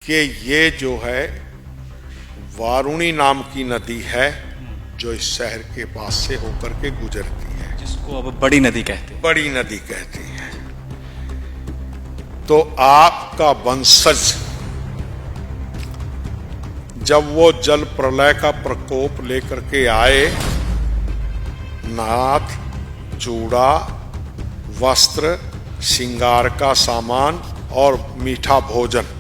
कि ये जो है वारुणी नाम की नदी है जो इस शहर के पास से होकर के गुजरती है, जिसको अब बड़ी नदी कहते हैं। बड़ी नदी कहती है। तो आपका वंशज जब वो जल प्रलय का प्रकोप लेकर के आए, नाथ, चूड़ा, वस्त्र, श्रृंगार का सामान और मीठा भोजन,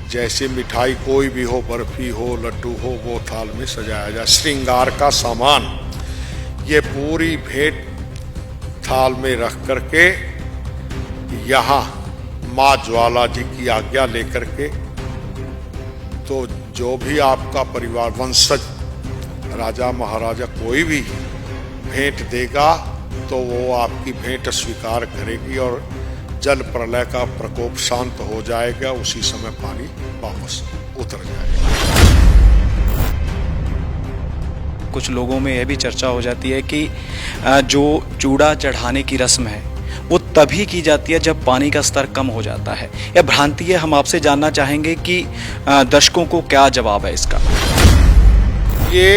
जैसे मिठाई कोई भी हो, बर्फी हो, लड्डू हो, वो थाल में सजाया जाए। श्रृंगार का सामान ये पूरी भेंट थाल में रख करके यहाँ माँ ज्वाला जी की आज्ञा लेकर के, तो जो भी आपका परिवार वंशज राजा महाराजा कोई भी भेंट देगा तो वो आपकी भेंट स्वीकार करेगी और जल प्रलय का प्रकोप शांत हो जाएगा, उसी समय पानी वापस उतर जाएगा। कुछ लोगों में यह भी चर्चा हो जाती है कि जो चूड़ा चढ़ाने की रस्म है वो तभी की जाती है जब पानी का स्तर कम हो जाता है, यह भ्रांति है। हम आपसे जानना चाहेंगे कि दर्शकों को क्या जवाब है इसका। ये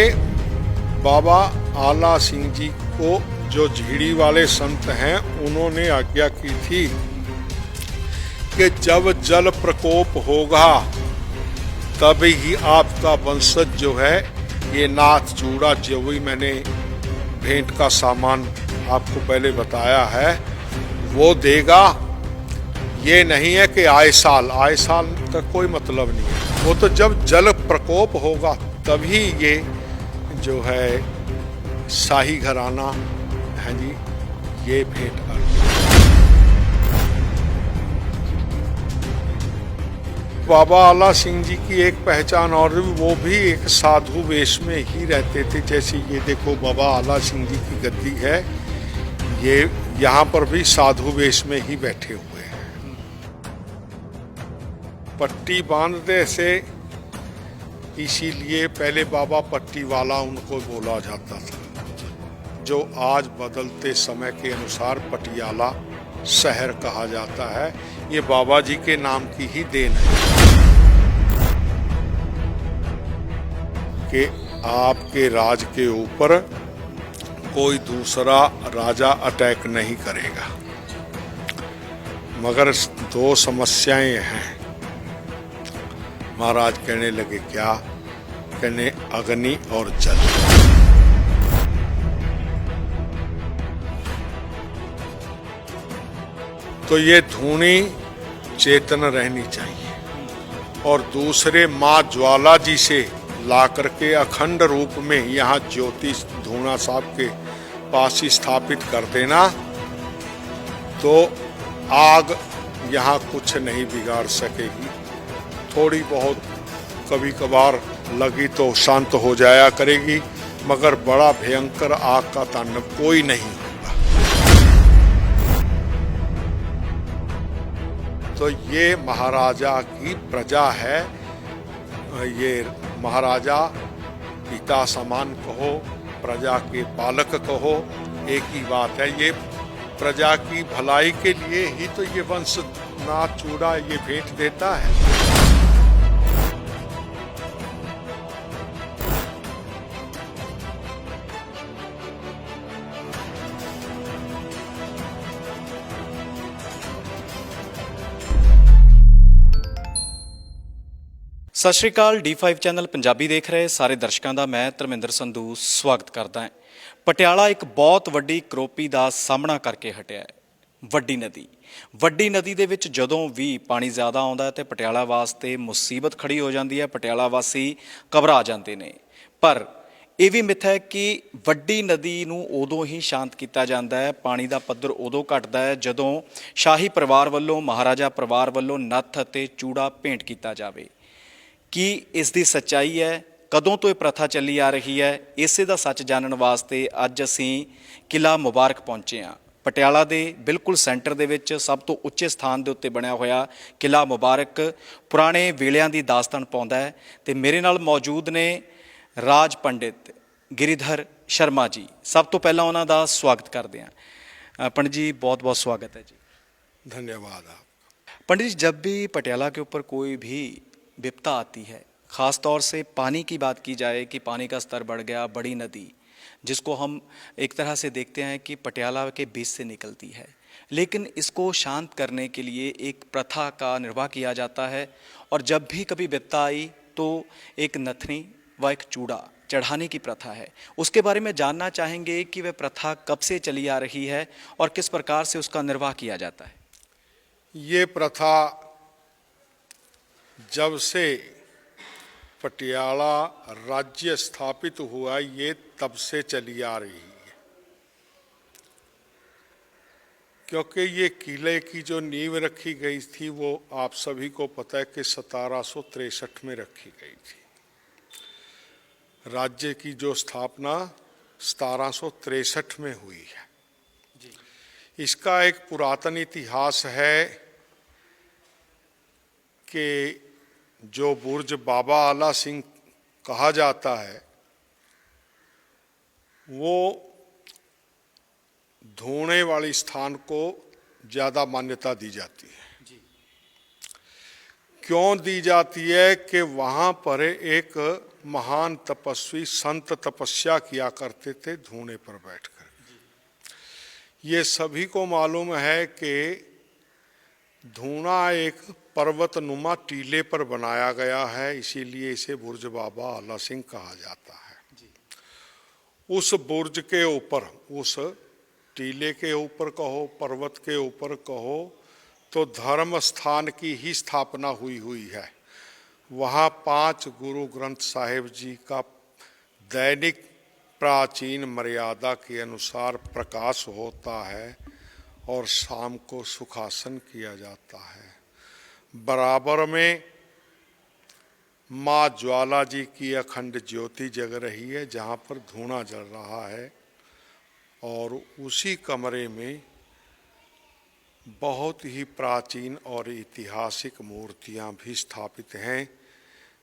बाबा आला सिंह जी को जो झीड़ी वाले संत हैं उन्होंने आज्ञा की थी कि जब जल प्रकोप होगा तभी ही आपका वंशज जो है ये नाथ, चूड़ा, जो भी मैंने भेंट का सामान आपको पहले बताया है वो देगा। ये नहीं है कि आए साल का कोई मतलब नहीं है। वो तो जब जल प्रकोप होगा तभी ये जो है शाही घराना है जी, ये भेंट कर। बाबा आला सिंह जी की एक पहचान और वो भी एक साधु वेश में ही रहते थे। जैसे ये देखो बाबा आला सिंह जी की गद्दी है, ये यहाँ पर भी साधु वेश में ही बैठे हुए हैं। पट्टी बांधने से इसीलिए पहले बाबा पट्टी वाला उनको बोला जाता था, जो आज बदलते समय के अनुसार पटियाला शहर कहा जाता है। ये बाबा जी के नाम की ही देन है कि आपके राज के ऊपर कोई दूसरा राजा अटैक नहीं करेगा। मगर दो समस्याएं हैं। महाराज कहने लगे क्या? कहने अग्नि और जल। तो ये धूनी चेतन रहनी चाहिए और दूसरे माँ ज्वाला जी से ला करके अखंड रूप में यहाँ ज्योति धूना साहब के पास ही स्थापित कर देना, तो आग यहाँ कुछ नहीं बिगाड़ सकेगी। थोड़ी बहुत कभी कभार लगी तो शांत हो जाया करेगी, मगर बड़ा भयंकर आग का तांडव कोई नहीं होगा। तो ये महाराजा की प्रजा है। ये महाराजा पिता समान कहो, प्रजा के पालक कहो, एक ही बात है। ये प्रजा की भलाई के लिए ही तो ये वंश नाथ, चूड़ा ये भेंट देता है। ਸਤਿ ਸ਼੍ਰੀ ਅਕਾਲ। D5 ਚੈਨਲ ਪੰਜਾਬੀ ਦੇਖ ਰਹੇ ਸਾਰੇ ਦਰਸ਼ਕਾਂ ਦਾ ਮੈਂ ਧਰਮਿੰਦਰ ਸੰਧੂ ਸਵਾਗਤ ਕਰਦਾ ਹਾਂ। ਪਟਿਆਲਾ ਇੱਕ ਬਹੁਤ ਵੱਡੀ ਕਰੋਪੀ ਦਾ ਸਾਹਮਣਾ ਕਰਕੇ ਹਟਿਆ ਹੈ। ਵੱਡੀ ਨਦੀ ਦੇ ਵਿੱਚ ਜਦੋਂ ਵੀ ਪਾਣੀ ਜ਼ਿਆਦਾ ਆਉਂਦਾ ਹੈ ਤੇ ਪਟਿਆਲਾ ਵਾਸਤੇ ਮੁਸੀਬਤ ਖੜੀ ਹੋ ਜਾਂਦੀ ਹੈ। ਪਟਿਆਲਾ ਵਾਸੀ ਘਬਰਾ ਜਾਂਦੇ ਨੇ। ਪਰ ਇਹ ਵੀ ਮਿੱਥ ਹੈ ਕਿ ਵੱਡੀ ਨਦੀ ਨੂੰ ਉਦੋਂ ਹੀ ਸ਼ਾਂਤ ਕੀਤਾ ਜਾਂਦਾ ਹੈ, ਪਾਣੀ ਦਾ ਪੱਧਰ ਉਦੋਂ ਘਟਦਾ ਹੈ ਜਦੋਂ ਸ਼ਾਹੀ ਪਰਿਵਾਰ ਵੱਲੋਂ, ਮਹਾਰਾਜਾ ਪਰਿਵਾਰ ਵੱਲੋਂ ਨੱਥ ਅਤੇ ਚੂੜਾ ਭੇਂਟ ਕੀਤਾ ਜਾਵੇ। ਕੀ ਇਸ ਦੀ ਸੱਚਾਈ ਹੈ? ਕਦੋਂ ਤੋਂ ਇਹ ਪ੍ਰਥਾ ਚੱਲੀ ਆ ਰਹੀ ਹੈ? ਇਸੇ ਦਾ ਸੱਚ ਜਾਣਨ ਵਾਸਤੇ ਅੱਜ ਅਸੀਂ ਕਿਲ੍ਹਾ ਮੁਬਾਰਕ ਪਹੁੰਚੇ ਹਾਂ। ਪਟਿਆਲਾ ਦੇ ਬਿਲਕੁਲ ਸੈਂਟਰ ਦੇ ਵਿੱਚ ਸਭ ਤੋਂ ਉੱਚੇ ਸਥਾਨ ਦੇ ਉੱਤੇ ਬਣਿਆ ਹੋਇਆ ਕਿਲ੍ਹਾ ਮੁਬਾਰਕ ਪੁਰਾਣੇ ਵੇਲਿਆਂ ਦੀ ਦਾਸਤਾਨ ਪਾਉਂਦਾ ਹੈ। ਅਤੇ ਮੇਰੇ ਨਾਲ ਮੌਜੂਦ ਨੇ ਰਾਜ ਪੰਡਿਤ ਗਿਰੀਧਰ शर्मा जी। सब तो पहला उन्होंने स्वागत करते हैं। पंडित जी बहुत बहुत स्वागत है जी। धन्यवाद आप। पंडित जी, जब भी पटियाला के ऊपर कोई भी विपदा आती है, ख़ास तौर से पानी की बात की जाए कि पानी का स्तर बढ़ गया, बड़ी नदी जिसको हम एक तरह से देखते हैं कि पटियाला के बीच से निकलती है, लेकिन इसको शांत करने के लिए एक प्रथा का निर्वाह किया जाता है और जब भी कभी विपदा आई तो एक नथनी व एक चूड़ा चढ़ाने की प्रथा है। उसके बारे में जानना चाहेंगे कि वह प्रथा कब से चली आ रही है और किस प्रकार से उसका निर्वाह किया जाता है। ये प्रथा जब से पटियाला राज्य स्थापित हुआ ये तब से चली आ रही है, क्योंकि ये किले की जो नींव रखी गई थी वो आप सभी को पता है कि 1763 में रखी गई थी। राज्य की जो स्थापना 1763 में हुई है। इसका एक पुरातन इतिहास है कि जो बुर्ज बाबा आला सिंह कहा जाता है वो धोने वाले स्थान को ज़्यादा मान्यता दी जाती है। क्यों दी जाती है कि वहाँ पर एक महान तपस्वी संत तपस्या किया करते थे धूने पर बैठकर। ये सभी को मालूम है कि धूना एक पर्वतनुमा टीले पर बनाया गया है, इसीलिए इसे बुर्ज बाबा आला सिंह कहा जाता है। उस बुर्ज के ऊपर, उस टीले के ऊपर कहो, पर्वत के ऊपर कहो, तो धर्म स्थान की ही स्थापना हुई है। वहाँ 5 गुरु ग्रंथ साहिब जी का दैनिक प्राचीन मर्यादा के अनुसार प्रकाश होता है और शाम को सुखासन किया जाता है। बराबर में माँ ज्वाला जी की अखंड ज्योति जग रही है जहाँ पर धूना जल रहा है, और उसी कमरे में बहुत ही प्राचीन और ऐतिहासिक मूर्तियाँ भी स्थापित हैं,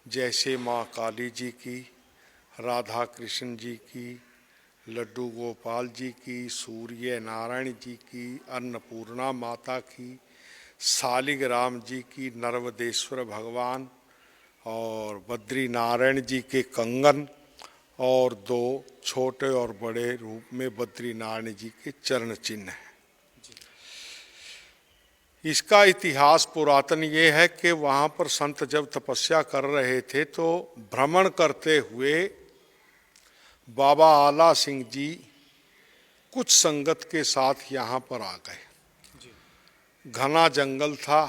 जैसे माँ काली जी की, राधा कृष्ण जी की, लड्डू गोपाल जी की, सूर्य नारायण जी की, अन्नपूर्णा माता की, शालिग्राम जी की, नर्मदेश्वर भगवान और बद्री नारायण जी के कंगन, और 2 छोटे और बड़े रूप में बद्री नारायण जी के चरण चिन्ह हैं। इसका इतिहास पुरातन ये है कि वहाँ पर संत जब तपस्या कर रहे थे तो भ्रमण करते हुए बाबा आला सिंह जी कुछ संगत के साथ यहाँ पर आ गए। घना जंगल था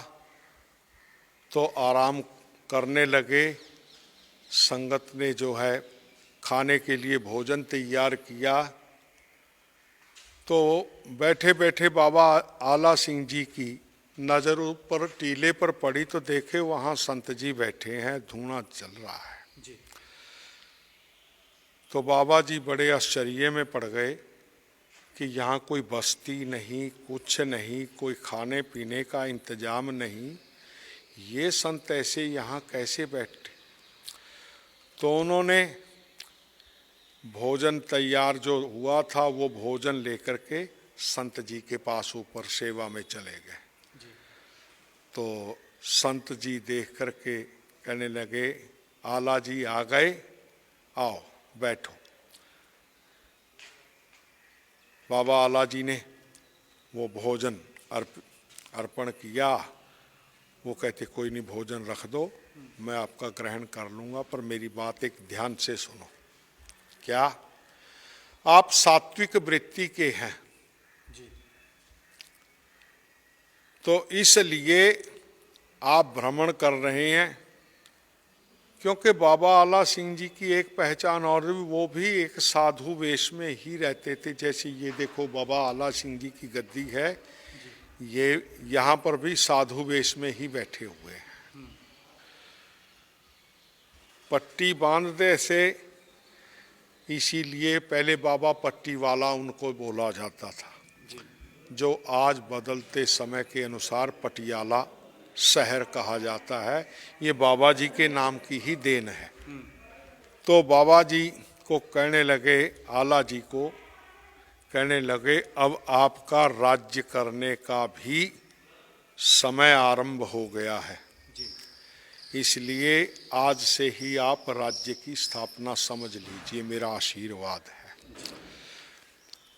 तो आराम करने लगे। संगत ने जो है खाने के लिए भोजन तैयार किया, तो बैठे बैठे बाबा आला सिंह जी की नज़र ऊपर टीले पर पड़ी तो देखे वहाँ संत जी बैठे हैं, धूना चल रहा है। तो बाबा जी बड़े आश्चर्य में पड़ गए कि यहाँ कोई बस्ती नहीं, कुछ नहीं, कोई खाने पीने का इंतजाम नहीं, ये संत ऐसे यहाँ कैसे बैठे। तो उन्होंने भोजन तैयार जो हुआ था वो भोजन लेकर के संत जी के पास ऊपर सेवा में चले गए। तो संत जी देख करके कहने लगे, आला जी आ गए, आओ बैठो। बाबा आला जी ने वो भोजन अर्पण किया। वो कहते कोई नहीं, भोजन रख दो, मैं आपका ग्रहण कर लूँगा, पर मेरी बात एक ध्यान से सुनो। क्या आप सात्विक वृत्ति के हैं? तो इसलिए आप भ्रमण कर रहे हैं, क्योंकि बाबा आला सिंह जी की एक पहचान और भी, वो भी एक साधु वेश में ही रहते थे। जैसे ये देखो बाबा आला सिंह जी की गद्दी है, ये यहाँ पर भी साधु वेश में ही बैठे हुए हैं। पट्टी बांध दे से, इसीलिए पहले बाबा पट्टी वाला उनको बोला जाता था, जो आज बदलते समय के अनुसार पटियाला शहर कहा जाता है। ये बाबा जी के नाम की ही देन है। तो बाबा जी को कहने लगे, आला जी को कहने लगे, अब आपका राज्य करने का भी समय आरंभ हो गया है। इसलिए आज से ही आप राज्य की स्थापना समझ लीजिए, मेरा आशीर्वाद है।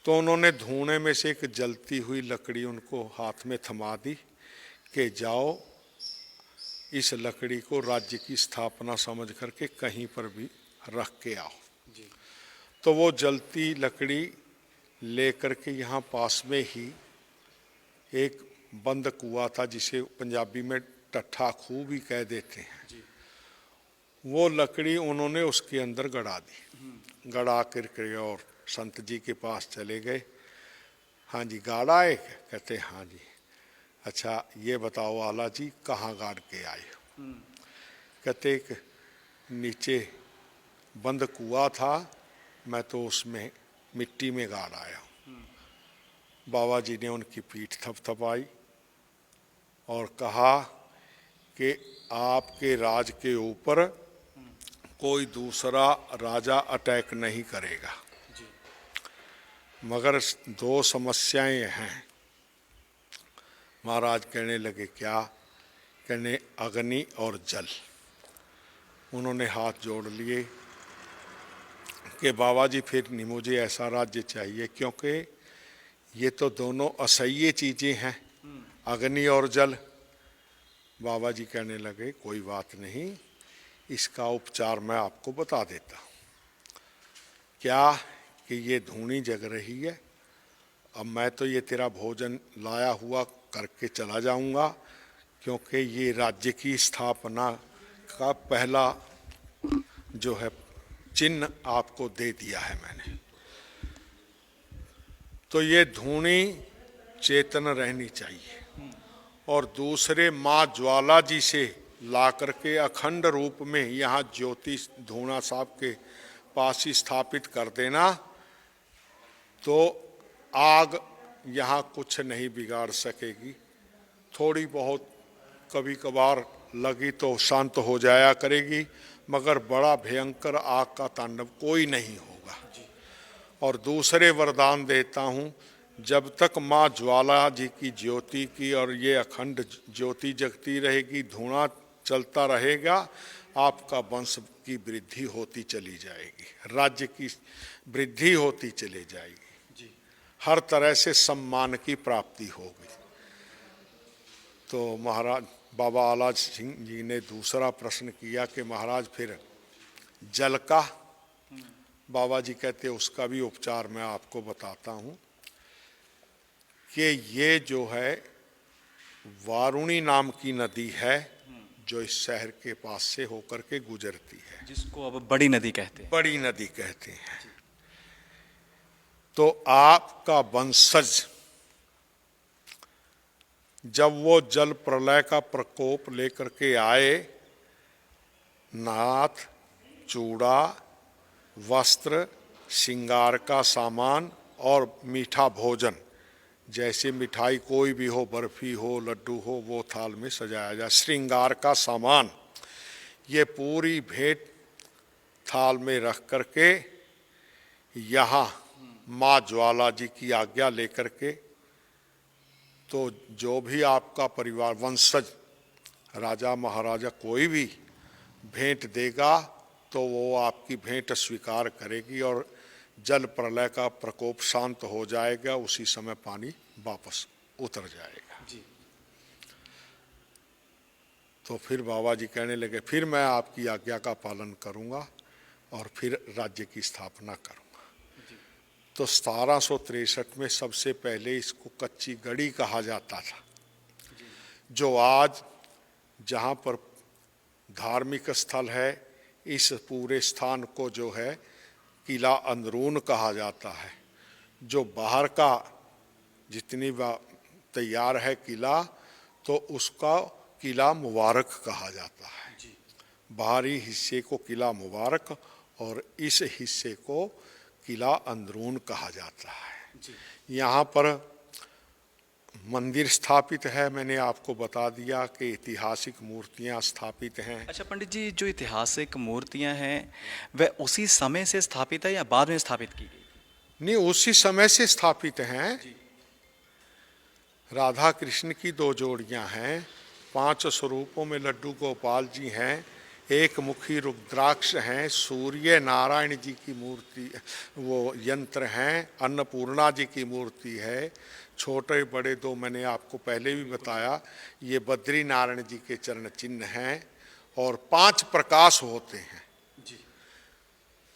तो उन्होंने धुएं में से एक जलती हुई लकड़ी उनको हाथ में थमा दी कि जाओ इस लकड़ी को राज्य की स्थापना समझ करके कहीं पर भी रख के आओ। तो वो जलती लकड़ी लेकर के यहाँ पास में ही एक बंद कुआं था, जिसे पंजाबी में टट्ठा खूह भी कह देते हैं। वो लकड़ी उन्होंने उसके अंदर गड़ा दी। गड़ा करके और संत जी के पास चले गए। हाँ जी, गाड़ा है? कहते हाँ जी। अच्छा ये बताओ आला जी, कहाँ गाड़ के आए हो? कहते एक नीचे बंद कुआं था, मैं तो उसमें मिट्टी में गाड़ आया हूँ। बाबा जी ने उनकी पीठ थपथपाई और कहा कि आपके राज के ऊपर कोई दूसरा राजा अटैक नहीं करेगा, मगर दो समस्याएं हैं। महाराज कहने लगे क्या? कहने अग्नि और जल। उन्होंने हाथ जोड़ लिए कि बाबा जी फिर नहीं मुझे ऐसा राज्य चाहिए, क्योंकि ये तो दोनों असह्य चीज़ें हैं, अग्नि और जल। बाबा जी कहने लगे कोई बात नहीं, इसका उपचार मैं आपको बता देता हूँ। क्या? कि ये धूनी जग रही है, अब मैं तो ये तेरा भोजन लाया हुआ करके चला जाऊंगा, क्योंकि ये राज्य की स्थापना का पहला जो है चिन्ह आपको दे दिया है मैंने। तो ये धूनी चेतन रहनी चाहिए और दूसरे माँ ज्वाला जी से ला करके अखंड रूप में यहाँ ज्योति धूना साहब के पास ही स्थापित कर देना, तो आग यहाँ कुछ नहीं बिगाड़ सकेगी। थोड़ी बहुत कभी कभार लगी तो शांत हो जाया करेगी, मगर बड़ा भयंकर आग का तांडव कोई नहीं होगा। और दूसरे वरदान देता हूँ, जब तक माँ ज्वाला जी की ज्योति की और ये अखंड ज्योति जगती रहेगी, धुआं चलता रहेगा, आपका वंश की वृद्धि होती चली जाएगी, राज्य की वृद्धि होती चली जाएगी, हर तरह से सम्मान की प्राप्ति होगी। तो महाराज बाबा आला सिंह जी ने दूसरा प्रश्न किया कि महाराज फिर जल का? बाबा जी कहते उसका भी उपचार मैं आपको बताता हूँ कि ये जो है वारुणी नाम की नदी है, जो इस शहर के पास से होकर के गुजरती है, जिसको अब बड़ी नदी कहते हैं। बड़ी नदी कहते हैं। तो आपका वंशज जब वो जल प्रलय का प्रकोप लेकर के आए, नाथ, चूड़ा, वस्त्र, श्रृंगार का सामान और मीठा भोजन, जैसे मिठाई कोई भी हो, बर्फी हो, लड्डू हो, वो थाल में सजाया जाए। श्रृंगार का सामान ये पूरी भेंट थाल में रख करके यहाँ माँ ज्वाला जी की आज्ञा लेकर के, तो जो भी आपका परिवार वंशज राजा महाराजा कोई भी भेंट देगा, तो वो आपकी भेंट स्वीकार करेगी और जल प्रलय का प्रकोप शांत हो जाएगा, उसी समय पानी वापस उतर जाएगा। तो फिर बाबा जी कहने लगे फिर मैं आपकी आज्ञा का पालन करूंगा और फिर राज्य की स्थापना करूंगा। तो 1763 में सबसे पहले इसको कच्ची गढ़ी कहा जाता था, जो आज जहाँ पर धार्मिक स्थल है, इस पूरे स्थान को जो है किला अंदरून कहा जाता है। जो बाहर का जितनी तैयार है किला, तो उसका किला मुबारक कहा जाता है। बाहरी हिस्से को किला मुबारक और इस हिस्से को किला अंदरून कहा जाता है। यहाँ पर मंदिर स्थापित है, मैंने आपको बता दिया कि ऐतिहासिक मूर्तियाँ स्थापित हैं। अच्छा पंडित जी, जो ऐतिहासिक मूर्तियां हैं वह उसी समय से स्थापित है या बाद में स्थापित की गई? नहीं, उसी समय से स्थापित हैं। राधा कृष्ण की 2 जोड़ियां हैं, 5 स्वरूपों में लड्डू गोपाल जी हैं, एक मुखी रुद्राक्ष हैं, सूर्य नारायण जी की मूर्ति वो यंत्र हैं, अन्नपूर्णा जी की मूर्ति है, छोटे बड़े 2 मैंने आपको पहले भी बताया, ये बद्री नारायण जी के चरण चिन्ह हैं, और 5 प्रकाश होते हैं।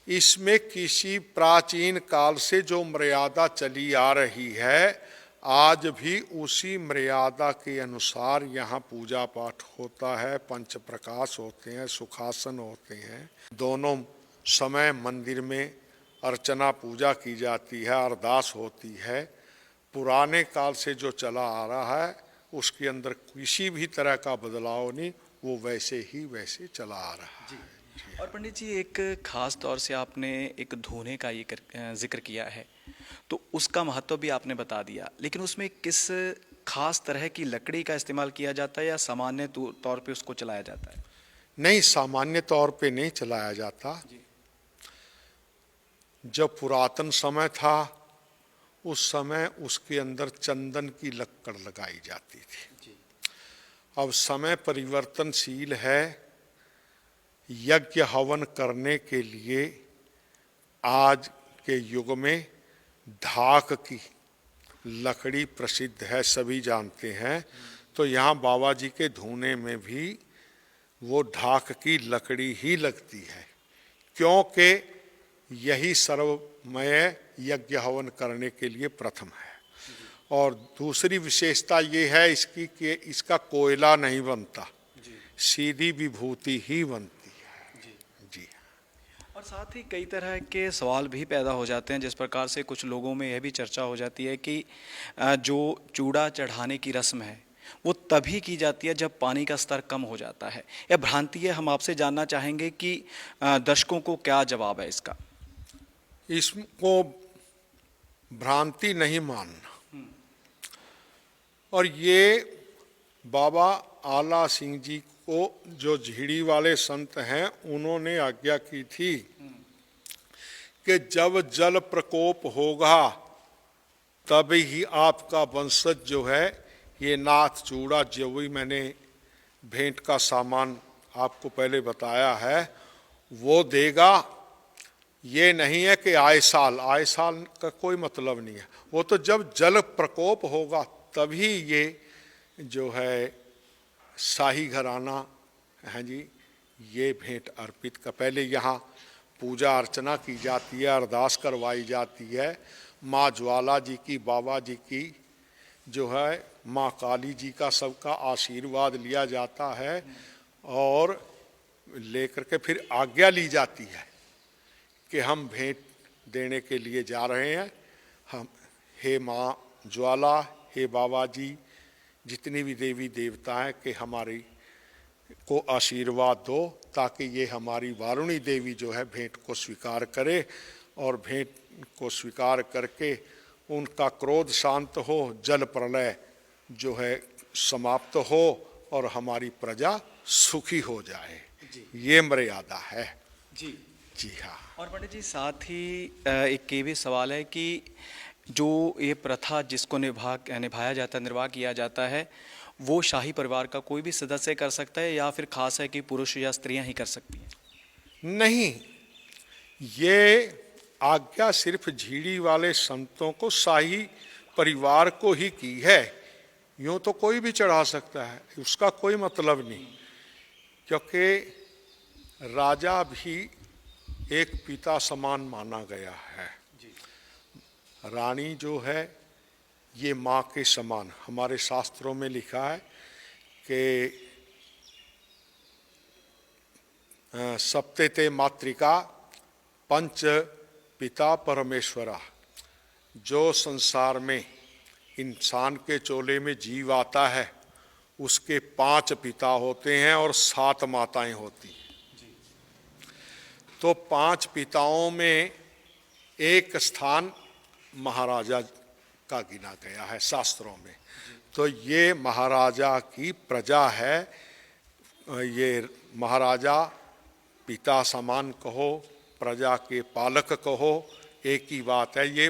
इसमें किसी प्राचीन काल से जो मर्यादा चली आ रही है, आज भी उसी मर्यादा के अनुसार यहाँ पूजा पाठ होता है। 5 प्रकाश होते हैं, सुखासन होते हैं, दोनों समय मंदिर में अर्चना पूजा की जाती है, अरदास होती है। पुराने काल से जो चला आ रहा है उसके अंदर किसी भी तरह का बदलाव नहीं, वो वैसे ही वैसे चला आ रहा है। और पंडित जी, एक खास तौर से आपने एक धूने का ये जिक्र किया है, तो उसका महत्व भी आपने बता दिया, लेकिन उसमें किस खास तरह की लकड़ी का इस्तेमाल किया जाता है या सामान्य तौर पे उसको चलाया जाता है? नहीं, सामान्य तौर पे नहीं चलाया जाता। जब पुरातन समय था उस समय उसके अंदर चंदन की लक्कड़ लगाई जाती थी। अब समय परिवर्तनशील है, यज्ञ हवन करने के लिए आज के युग में ढाक की लकड़ी प्रसिद्ध है, सभी जानते हैं। तो यहाँ बाबा जी के धूने में भी वो ढाक की लकड़ी ही लगती है, क्योंकि यही सर्वमय यज्ञ हवन करने के लिए प्रथम है। और दूसरी विशेषता ये है इसकी कि इसका कोयला नहीं बनता, सीधी विभूति ही बनती है। जी। और साथ ही कई तरह के सवाल भी पैदा हो जाते हैं, जिस प्रकार से कुछ लोगों में यह भी चर्चा हो जाती है कि जो चूड़ा चढ़ाने की रस्म है वो तभी की जाती है जब पानी का स्तर कम हो जाता है, या भ्रांति है? हम आपसे जानना चाहेंगे कि दर्शकों को क्या जवाब है इसका। इसको भ्रांति नहीं मानना। और ये बाबा आला सिंह जी को जो झीड़ी वाले संत हैं उन्होंने आज्ञा की थी कि जब जल प्रकोप होगा तभी ही आपका वंशज जो है ये नाथ चूड़ा, जो भी मैंने भेंट का सामान आपको पहले बताया है, वो देगा। ये नहीं है कि आए साल का कोई मतलब नहीं है। वो तो जब जल प्रकोप होगा तभी ये जो है शाही घराना है जी, ये भेंट अर्पित का पहले यहाँ पूजा अर्चना की जाती है, अरदास करवाई जाती है। माँ ज्वाला जी की, बाबा जी की, जो है माँ काली जी का, सबका आशीर्वाद लिया जाता है और लेकर के फिर आज्ञा ली जाती है कि हम भेंट देने के लिए जा रहे हैं। हम, हे माँ ज्वाला, हे बाबा जी, जितनी भी देवी देवता हैं कि हमारी को आशीर्वाद दो, ताकि ये हमारी वारुणी देवी जो है भेंट को स्वीकार करे और भेंट को स्वीकार करके उनका क्रोध शांत हो, जल प्रलय जो है समाप्त हो और हमारी प्रजा सुखी हो जाए। ये मर्यादा है। जी जी हाँ। और पंडित जी, साथ ही एक ये भी सवाल है कि जो ये प्रथा जिसको निभाया जाता है, निर्वाह किया जाता है, वो शाही परिवार का कोई भी सदस्य कर सकता है या फिर खास है कि पुरुष या स्त्रियां ही कर सकती हैं? नहीं, ये आज्ञा सिर्फ झीड़ी वाले संतों को, शाही परिवार को ही की है। यूँ तो कोई भी चढ़ा सकता है, उसका कोई मतलब नहीं, क्योंकि राजा भी एक पिता समान माना गया है। रानी जो है ये माँ के समान, हमारे शास्त्रों में लिखा है कि सप्तते मातृका पंच पिता परमेश्वरा। जो संसार में इंसान के चोले में जीव आता है उसके 5 पिता होते हैं और 7 माताएं होती हैं। तो 5 पिताओं में एक स्थान महाराजा का गिना गया है शास्त्रों में। तो ये महाराजा की प्रजा है, ये महाराजा पिता समान कहो, प्रजा के पालक कहो, एक ही बात है। ये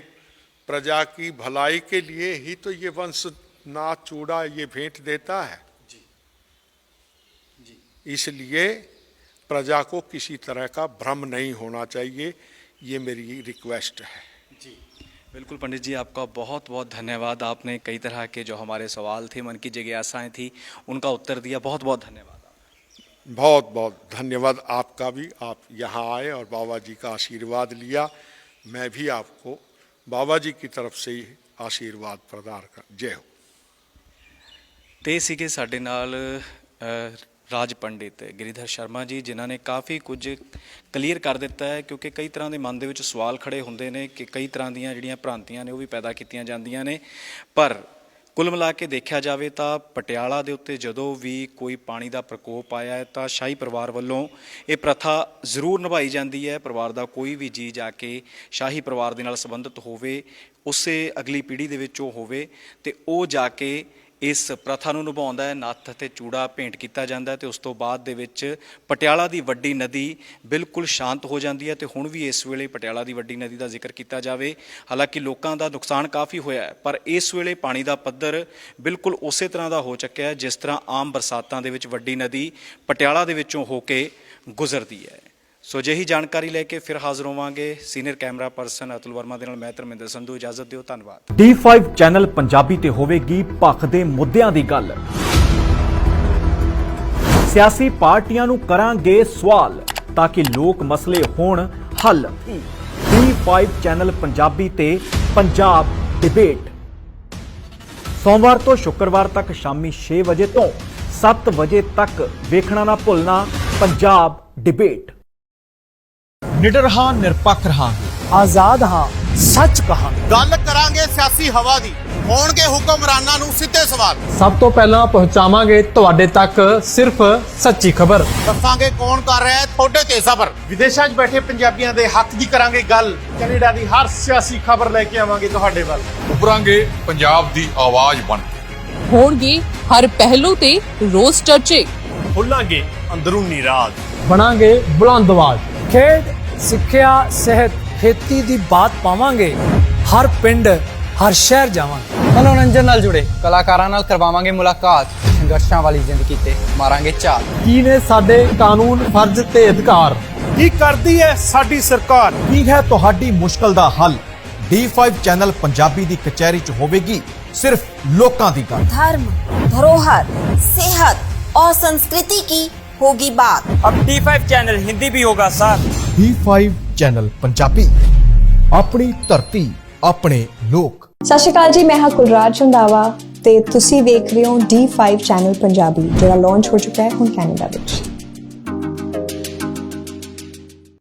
प्रजा की भलाई के लिए ही तो ये वंश नाथ चूड़ा ये भेंट देता है। इसलिए प्रजा को किसी तरह का भ्रम नहीं होना चाहिए, ये मेरी रिक्वेस्ट है। जी बिल्कुल पंडित जी, आपका बहुत बहुत धन्यवाद। आपने कई तरह के जो हमारे सवाल थे, मन की जिज्ञासाएं थी, उनका उत्तर दिया। बहुत बहुत धन्यवाद। बहुत बहुत धन्यवाद आपका भी, आप यहाँ आए और बाबा जी का आशीर्वाद लिया। मैं भी आपको बाबा जी की तरफ से ही आशीर्वाद प्रदान कर। जय हो। ਤੇ ਸੀਗੇ ਸਾਡੇ ਨਾਲ ਰਾਜ ਪੰਡਿਤ ਗਿਰੀਧਰ ਸ਼ਰਮਾ ਜੀ, ਜਿਨ੍ਹਾਂ ਨੇ ਕਾਫੀ ਕੁਝ ਕਲੀਅਰ ਕਰ ਦਿੱਤਾ ਹੈ, ਕਿਉਂਕਿ ਕਈ ਤਰ੍ਹਾਂ ਦੇ ਮਨ ਦੇ ਵਿੱਚ ਸਵਾਲ ਖੜੇ ਹੁੰਦੇ ਨੇ ਕਿ ਕਈ ਤਰ੍ਹਾਂ ਦੀਆਂ ਜਿਹੜੀਆਂ ਭ੍ਰਾਂਤੀਆਂ ਨੇ ਉਹ ਵੀ ਪੈਦਾ ਕੀਤੀਆਂ ਜਾਂਦੀਆਂ ਨੇ। ਪਰ ਕੁੱਲ ਮਿਲਾ ਕੇ ਦੇਖਿਆ ਜਾਵੇ ਤਾਂ ਪਟਿਆਲਾ ਦੇ ਉੱਤੇ ਜਦੋਂ ਵੀ ਕੋਈ ਪਾਣੀ ਦਾ ਪ੍ਰਕੋਪ ਆਇਆ ਹੈ ਤਾਂ ਸ਼ਾਹੀ ਪਰਿਵਾਰ ਵੱਲੋਂ ਇਹ ਪ੍ਰਥਾ ਜ਼ਰੂਰ ਨਿਭਾਈ ਜਾਂਦੀ ਹੈ। ਪਰਿਵਾਰ ਦਾ ਕੋਈ ਵੀ ਜੀਅ ਜਾ ਕੇ ਸ਼ਾਹੀ ਪਰਿਵਾਰ ਦੇ ਨਾਲ ਸੰਬੰਧਿਤ ਹੋਵੇ, ਉਸੇ ਅਗਲੀ ਪੀੜ੍ਹੀ ਦੇ ਵਿੱਚ ਉਹ ਹੋਵੇ ਤੇ ਉਹ ਜਾ ਕੇ ਇਸ ਪ੍ਰਥਾ ਨੂੰ ਨਿਭਾਉਂਦਾ ਹੈ। ਨੱਥ ਅਤੇ ਚੂੜਾ ਭੇਂਟ ਕੀਤਾ ਜਾਂਦਾ ਹੈ ਤੇ ਉਸ ਤੋਂ ਬਾਅਦ ਦੇ ਵਿੱਚ ਪਟਿਆਲਾ ਦੀ ਵੱਡੀ ਨਦੀ ਬਿਲਕੁਲ ਸ਼ਾਂਤ ਹੋ ਜਾਂਦੀ ਹੈ। ਤੇ ਹੁਣ ਵੀ ਇਸ ਵੇਲੇ ਪਟਿਆਲਾ ਦੀ ਵੱਡੀ ਨਦੀ ਦਾ ਜ਼ਿਕਰ ਕੀਤਾ ਜਾਵੇ, ਹਾਲਾਂਕਿ ਲੋਕਾਂ ਦਾ ਨੁਕਸਾਨ ਕਾਫੀ ਹੋਇਆ ਹੈ, ਪਰ ਇਸ ਵੇਲੇ ਪਾਣੀ ਦਾ ਪੱਧਰ ਬਿਲਕੁਲ ਉਸੇ ਤਰ੍ਹਾਂ ਦਾ ਹੋ ਚੁੱਕਿਆ ਹੈ ਜਿਸ ਤਰ੍ਹਾਂ ਆਮ ਬਰਸਾਤਾਂ ਦੇ ਵਿੱਚ ਵੱਡੀ ਨਦੀ ਪਟਿਆਲਾ ਦੇ ਵਿੱਚੋਂ ਹੋ ਕੇ ਗੁਜ਼ਰਦੀ ਹੈ। ਸੋ ਅਜਿਹੀ ਜਾਣਕਾਰੀ ਲੈ ਕੇ ਫਿਰ ਹਾਜ਼ਰ ਹੋਵਾਂਗੇ। Senior camera person Atul Verma ਦੇ ਨਾਲ ਮੈਂ ਧਰਮਿੰਦਰ ਸੰਧੂ, ਇਜਾਜ਼ਤ ਦਿਓ। ਧੰਨਵਾਦ। D5 ਚੈਨਲ ਪੰਜਾਬੀ ਤੇ ਹੋਵੇਗੀ ਭਖਦੇ ਮੁੱਦਿਆਂ ਦੀ ਗੱਲ। ਸਿਆਸੀ ਪਾਰਟੀਆਂ ਨੂੰ ਕਰਾਂਗੇ ਸਵਾਲ ਤਾਂ ਕਿ ਲੋਕ ਮਸਲੇ ਹੋਣ ਹੱਲ। D5 ਚੈਨਲ ਪੰਜਾਬੀ ਤੇ ਪੰਜਾਬ ਡਿਬੇਟ ਸੋਮਵਾਰ ਤੋਂ ਸ਼ੁੱਕਰਵਾਰ ਤੱਕ ਸ਼ਾਮੀ 6 ਵਜੇ ਤੋਂ 7 ਵਜੇ ਤੱਕ ਵੇਖਣਾ ਨਾ ਭੁੱਲਣਾ ਪੰਜਾਬ ਡਿਬੇਟ। ਨਿਡਰ ਹਾਂ, ਨਿਰਪੱਖ ਰਹਾਂਗੇ, ਆਜ਼ਾਦ ਹਾਂ, ਸੱਚ ਕਹਾਂਗੇ। ਗੱਲ ਕਰਾਂਗੇ ਸਿਆਸੀ ਹਵਾ ਦੀ, ਹੋਣਗੇ ਹੁਕਮਰਾਨਾਂ ਨੂੰ ਸਿੱਧੇ ਸਵਾਲ। ਸਭ ਤੋਂ ਪਹਿਲਾਂ ਪਹੁੰਚਾਵਾਂਗੇ ਤੁਹਾਡੇ ਤੱਕ ਸਿਰਫ ਸੱਚੀ ਖਬਰ। ਦੱਸਾਂਗੇ ਕੌਣ ਕਰ ਰਿਹਾ ਹੈ ਤੁਹਾਡੇ ਤੇ ਸਬਰ। ਵਿਦੇਸ਼ਾਂ 'ਚ ਬੈਠੇ ਪੰਜਾਬੀਆਂ ਦੇ ਹੱਕ ਦੀ ਕਰਾਂਗੇ ਗੱਲ। ਕੈਨੇਡਾ ਦੀ ਹਰ ਸਿਆਸੀ ਖਬਰ ਲੈ ਕੇ ਆਵਾਂਗੇ ਤੁਹਾਡੇ ਵੱਲ। ਉਭਰਾਂਗੇ ਪੰਜਾਬ ਦੀ ਆਵਾਜ਼ ਬਣ ਕੇ। ਹੋਣਗੇ ਹਰ ਪਹਿਲੂ ਤੇ ਰੋਜ਼ ਚਰਚੇ। ਖੋਲਾਂਗੇ ਅੰਦਰੂਨੀ ਰਾਜ। ਬਣਾਂਗੇ ਬੁਲੰਦ ਆਵਾਜ਼। ਖੇਡ, ਸਿੱਖਿਆ, ਸਿਹਤ, ਖੇਤੀ ਦੀ ਬਾਤ ਪਾਵਾਂਗੇ। ਹਰ ਪਿੰਡ, ਹਰ ਸ਼ਹਿਰ ਜਾਵਾਂਗੇ। ਮਨੋਰੰਜਨ ਨਾਲ ਜੁੜੇ ਕਲਾਕਾਰਾਂ ਨਾਲ ਕਰਵਾਵਾਂਗੇ ਮੁਲਾਕਾਤ। ਸੰਘਰਸ਼ਾਂ ਵਾਲੀ ਜ਼ਿੰਦਗੀ ਤੇ ਮਾਰਾਂਗੇ ਝਾਤ। ਕੀ ਨੇ ਸਾਡੇ ਕਾਨੂੰਨ, ਫਰਜ਼ ਤੇ ਅਧਿਕਾਰ? ਕੀ ਕਰਦੀ ਹੈ ਸਾਡੀ ਸਰਕਾਰ? ਕੀ ਹੈ ਤੁਹਾਡੀ ਮੁਸ਼ਕਲ ਦਾ ਹੱਲ? D5 ਚੈਨਲ ਪੰਜਾਬੀ ਦੀ ਕਚਹਿਰੀ 'ਚ ਹੋਵੇਗੀ ਸਿਰਫ ਲੋਕਾਂ ਦੀ ਗੱਲ। धर्म, धरोहर, सेहत और संस्कृति की होगी बात। अब D5 चैनल हिंदी भी होगा सर। D5 ਚੈਨਲ ਪੰਜਾਬੀ, ਆਪਣੀ ਧਰਤੀ, ਆਪਣੇ ਲੋਕ। ਸਤਿ ਸ਼੍ਰੀ ਅਕਾਲ ਜੀ, ਮੈਂ ਹਾਂ ਕੁਲਰਾਜ ਰੰਧਾਵਾ ਤੇ ਤੁਸੀਂ ਵੇਖ ਰਹੇ ਹੋ D5 ਚੈਨਲ ਪੰਜਾਬੀ, ਜਿਹੜਾ ਲਾਂਚ ਹੋ ਚੁੱਕਾ ਹੈ ਹੁਣ ਕੈਨੇਡਾ ਵਿੱਚ।